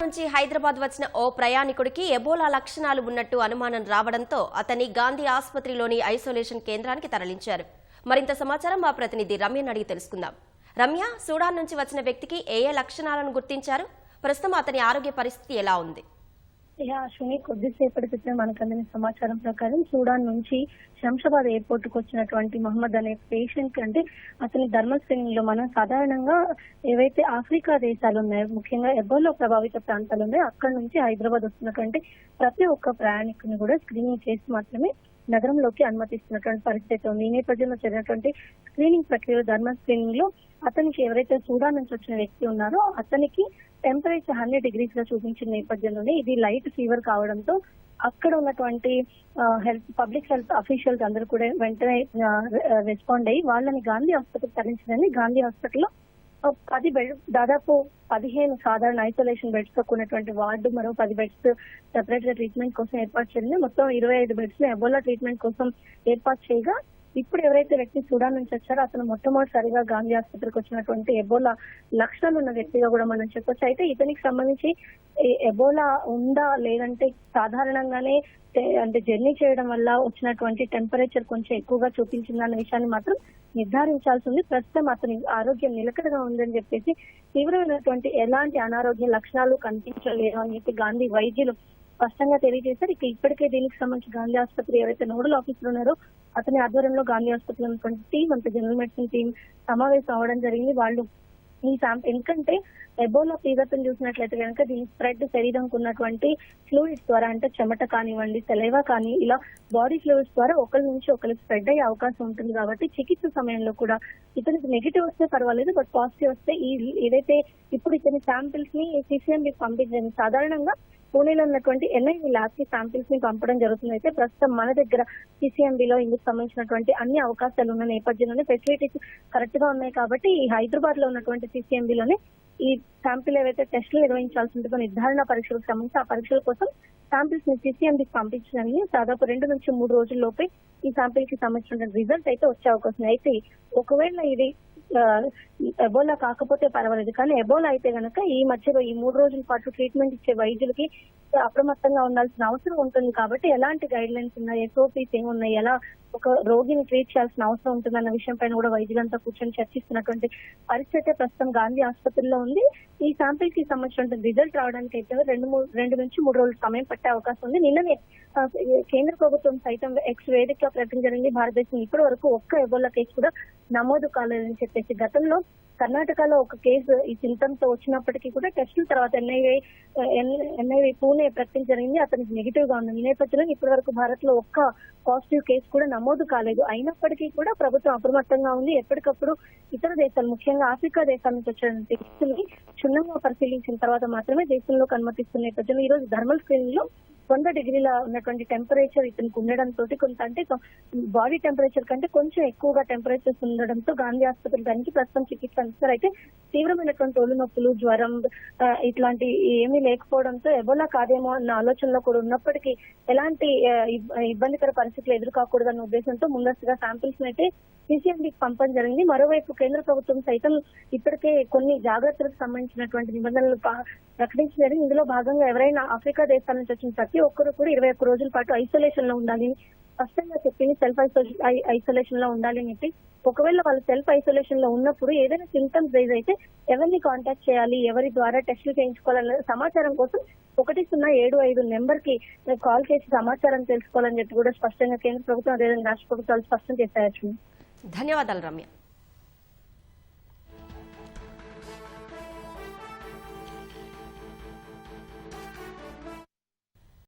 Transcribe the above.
నుంచి హైదరాబాద్ వచ్చిన ఓ ప్రయాణికుడికి ఎబోలా లక్షణాలు ఉన్నట్టు అనుమానం రావడంతో అతన్ని గాంధీ ఆసుపత్రిలోని ఐసోలేషన్ కేంద్రానికి తరలించారు. మరింత సమాచారం మా ప్రతినిధి రమ్యను అడిగి తెలుసుకుందాం. రమ్య, సూడాన్ నుంచి వచ్చిన వ్యక్తికి ఏ లక్షణాలను గుర్తించారు? ప్రస్తుతం అతని ఆరోగ్య పరిస్థితి ఎలా ఉంది? అశ్విని, కొద్దిసేపటి క్రితం మనకు అందిన సమాచారం ప్రకారం సూడాన్ నుంచి శంషాబాద్ ఎయిర్పోర్ట్ కు వచ్చినటువంటి మహమ్మద్ అనే పేషెంట్ అంటే అతని థర్మల్ స్క్రీనింగ్ లో మనం సాధారణంగా ఏవైతే ఆఫ్రికా దేశాలు ఉన్నాయో, ముఖ్యంగా ఎబోలా ప్రభావిత ప్రాంతాలు ఉన్నాయో అక్కడ నుంచి హైదరాబాద్ వస్తున్నటువంటి ప్రతి ఒక్క ప్రయాణికుని కూడా స్క్రీనింగ్ చేసి మాత్రమే నగరంలోకి అనుమతిస్తున్నటువంటి పరిస్థితి ఉంది. ఈ నేపథ్యంలో జరిగినటువంటి స్క్రీనింగ్ ప్రక్రియలో థర్మల్ స్క్రీనింగ్ లో అతనికి ఎవరైతే సూడాన్ నుంచి వచ్చిన వ్యక్తి ఉన్నారో అతనికి టెంపరేచర్ 100 degrees గా చూపించిన నేపథ్యంలోనే ఇది లైట్ ఫీవర్ కావడంతో అక్కడ ఉన్నటువంటి పబ్లిక్ హెల్త్ అఫీషియల్స్ అందరూ కూడా వెంటనే రెస్పాండ్ అయ్యి వాళ్ళని గాంధీ హాస్పిటల్ తరలించదని గాంధీ హాస్పిటల్లో 10 బెడ్, దాదాపు 15 సాధారణ ఐసోలేషన్ బెడ్స్ తో కూడినటువంటి వార్డు, మరో 10 బెడ్స్ సెపరేట్ గా ట్రీట్మెంట్ కోసం ఏర్పాటు చేసింది. మొత్తం 25 బెడ్స్ ని ఎబోలా ట్రీట్మెంట్ కోసం ఏర్పాటు చేయగా ఇప్పుడు ఎవరైతే వ్యక్తి సూడాన్ నుంచి వచ్చారో అతను మొట్టమొదటిసారిగా గాంధీ ఆసుపత్రికి వచ్చినటువంటి ఎబోలా లక్షణాలు ఉన్న వ్యక్తిగా కూడా మనం చెప్పొచ్చు. అయితే ఇతనికి సంబంధించి ఎబోలా ఉందా లేదంటే సాధారణంగానే అంటే జర్నీ చేయడం వల్ల వచ్చినటువంటి టెంపరేచర్ కొంచెం ఎక్కువగా చూపించిందన్న విషయాన్ని మాత్రం నిర్ధారించాల్సి ఉంది. ప్రస్తుతం అతని ఆరోగ్యం నిలకడగా ఉందని చెప్పేసి తీవ్రమైనటువంటి ఎలాంటి అనారోగ్య లక్షణాలు కనిపించలేదు అని చెప్పి గాంధీ వైద్యులు స్పష్టంగా తెలియజేశారు. ఇక ఇప్పటికే దీనికి సంబంధించి గాంధీ ఆసుపత్రి ఎవరైతే నోడల్ ఆఫీసర్ ఉన్నారో అతని ఆధ్వర్యంలో గాంధీ ఆసుపత్రిలో ఉన్నటువంటి టీం, అంత జనరల్ మెడిసిన్ టీం సమావేశం అవడం జరిగింది. వాళ్ళు ఈ ఎందుకంటే ఎబోలా తీవ్రతను చూసినట్లయితే కనుక దీని స్ప్రెడ్ శరీరంకు ఉన్నటువంటి ఫ్లూయిడ్స్ ద్వారా, అంటే చెమట కానివ్వండి, సెలైవా కానీ ఇలా బాడీ ఫ్లూయిడ్స్ ద్వారా ఒకరి నుంచి ఒకరికి స్ప్రెడ్ అయ్యే అవకాశం ఉంటుంది. కాబట్టి చికిత్స సమయంలో కూడా ఇతనికి నెగిటివ్ వస్తే పర్వాలేదు, బట్ పాజిటివ్ వస్తే ఏదైతే ఇప్పుడు ఇతని శాంపిల్స్ ని సిసిఎంబికి పంపించండి. సాధారణంగా పూణేలో ఉన్నటువంటి ఎన్ఐవి ల్యాబ్ కి శాంపిల్స్ ని పంపడం జరుగుతుంది. అయితే ప్రస్తుతం మన దగ్గర సిసిఎంబిలో ఇందుకు సంబంధించినటువంటి అన్ని అవకాశాలు ఉన్న నేపథ్యంలోనే ఫెసిలిటీస్ కరెక్ట్ గా ఉన్నాయి. కాబట్టి ఈ హైదరాబాద్ లో ఉన్నటువంటి సిసిఎంబిలోనే ఈ శాంపిల్ ఏవైతే టెస్టులు నిర్వహించాల్సి ఉంటుందో నిర్ధారణ పరీక్షలకు సంబంధించి ఆ పరీక్షల కోసం శాంపిల్స్ ని సిసిఎంబికి పంపించడానికి దాదాపు 2 నుంచి 3 రోజుల్లోపే ఈ శాంపిల్ కి సంబంధించిన రిజల్ట్ అయితే వచ్చే అవకాశం. అయితే ఒకవేళ ఇది ఎబోలా కాకపోతే పర్వాలేదు, కానీ ఎబోలా అయితే గనక ఈ మధ్యలో ఈ 3 రోజుల పాటు ట్రీట్మెంట్ ఇచ్చే వైద్యులకి అప్రమత్తంగా ఉండాల్సిన అవసరం ఉంటుంది. కాబట్టి ఎలాంటి గైడ్ లైన్స్ ఉన్నాయి, ఎస్ఓపీస్ ఏమున్నాయి, ఎలా ఒక రోగిని ట్రీట్ చేయాల్సిన అవసరం ఉంటుందన్న విషయం పైన కూడా వైద్యులంతా కూర్చొని చర్చిస్తున్నటువంటి పరిస్థితి ప్రస్తుతం గాంధీ ఆసుపత్రిలో ఉంది. ఈ శాంపిల్ కి సంబంధించిన రిజల్ట్ రావడానికి అయితే 2 నుంచి 3 రోజులు సమయం పట్టే అవకాశం ఉంది. నిన్ననే కేంద్ర ప్రభుత్వం సైతం ఎక్స్ వేదికగా ప్రకటించడానికి భారతదేశం ఇప్పటి వరకు ఒక్క ఎబోలా కేసు కూడా నమోదు కాలేదని చెప్పేసి, గతంలో కర్ణాటకలో ఒక కేసు ఈ సింటమ్స్ తో వచ్చినప్పటికీ కూడా టెస్టుల తర్వాత ఎన్ఐవి పూణే ప్రకటించడానికి అతనికి నెగిటివ్ గా ఉంది. ఈ నేపథ్యంలో ఇప్పటి వరకు భారత్ లో ఒక్క పాజిటివ్ కేసు కూడా నమోదు కాలేదు. అయినప్పటికీ కూడా ప్రభుత్వం అప్రమత్తంగా ఉంది. ఎప్పటికప్పుడు ఇతర దేశాలు, ముఖ్యంగా ఆఫ్రికా దేశాల నుంచి వచ్చిన కేసుల్ని క్షుణ్ణంగా పరిశీలించిన తర్వాత మాత్రమే దేశంలోకి అనుమతిస్తున్న నేపథ్యంలో ఈ రోజు థర్మల్ స్క్రీనింగ్ లో 100 degrees ఉన్నటువంటి టెంపరేచర్ ఇతనికి ఉండడంతో కొంత అంటే బాడీ టెంపరేచర్ కంటే కొంచెం ఎక్కువగా టెంపరేచర్స్ ఉండడంతో గాంధీ ఆసుపత్రి దానికి ప్రస్తుతం చికిత్స అందిస్తారు. అయితే తీవ్రమైనటువంటి ఒళ్ళు నొప్పులు, జ్వరం ఇట్లాంటి ఏమీ లేకపోవడంతో ఎబోలా కాదేమో అన్న ఆలోచనలో కూడా ఉన్నప్పటికీ ఎలాంటి ఇబ్బందికర పరిస్థితులు ఎదుర్కోకూడదన్న ఉద్దేశంతో ముందస్తుగా శాంపిల్స్ అయితే సిసిఎంబికి పంపడం జరిగింది. మరోవైపు కేంద్ర ప్రభుత్వం సైతం ఇప్పటికే కొన్ని జాగ్రత్తలకు సంబంధించినటువంటి నిబంధనలు ప్రకటించారు. ఇందులో భాగంగా ఎవరైనా ఆఫ్రికా దేశాల నుంచి వచ్చిన ప్రతి ఒక్కరు కూడా 21 రోజుల పాటు ఐసోలేషన్ లో ఉండాలి స్పష్టంగా చెప్పింది. సెల్ఫ్ ఐసోలేషన్ లో ఉండాలి అని చెప్పి, ఒకవేళ వాళ్ళు సెల్ఫ్ ఐసోలేషన్ లో ఉన్నప్పుడు ఏదైనా సింటమ్స్ రైజ్ అయితే ఎవరిని కాంటాక్ట్ చేయాలి, ఎవరి ద్వారా టెస్టులు చేయించుకోవాలన్న సమాచారం కోసం 1075 నెంబర్ కి కాల్ చేసి సమాచారం తెలుసుకోవాలని చెప్పి కూడా స్పష్టంగా కేంద్ర ప్రభుత్వం అదేవిధంగా రాష్ట్ర ప్రభుత్వాలు స్పష్టం చేశారు. ధన్యవాదాలు రమ్య.